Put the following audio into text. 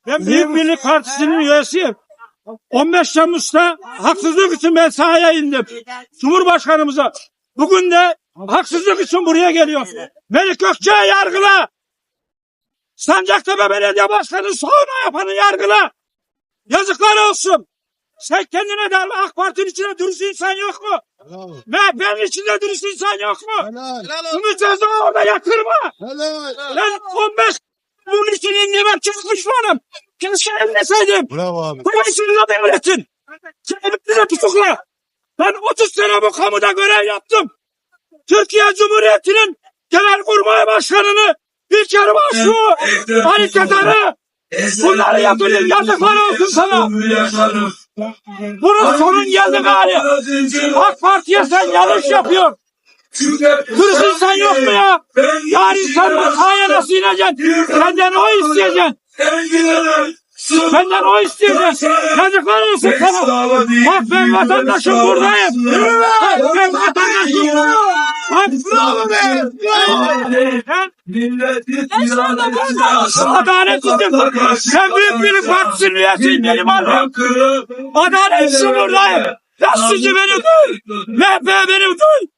Ben Büyük Birlik Partisi'nin üyesiyim. 15 Temmuz'da haksızlık için ben sahaya indim. Cumhurbaşkanımıza. Bugün de haksızlık için buraya geliyor. Melik Gökçe'yi yargıla. Sancaktepe Belediye Başkanı sauna yapanı yargıla. Yazıklar olsun. Sen kendine de AK Parti'nin içinde dürüst insan yok mu? MHP'nin içinde dürüst insan yok mu? Bunu ceza orada yatırma. Ben 15 bunun için indiğime çıkmış varım. Keşke evleseydim. Bravo abi. Dolayısıyla da devletin. Kendini tutukla. Ben 30 sene bu kamuda görev yaptım. Türkiye Cumhuriyeti'nin Genelkurmay Başkanı'nı İlker Başbuğ, Ali Tatar'ı bunları yapıyor. Yazıklar olsun sana. Bunun sonun geldi gari. AK Parti'ye sen yanlış yapıyorsun. Dürüst insan yok mu ya? Yarın sen bu sahaya nasıl ineceksin? Senden oy isteyeceksin. Senden oy isteyeceksin. Yazıklar olsun sana. Bak ben vatandaşım buradayım. Bak ben vatandaşım. Bak bravo be. Adaletsizim. Sen Büyük Birlik Partisi'nin üyesiyim benim annem. Adaletsizim buradayım. Gazeteci beni duy. MHP beni duy.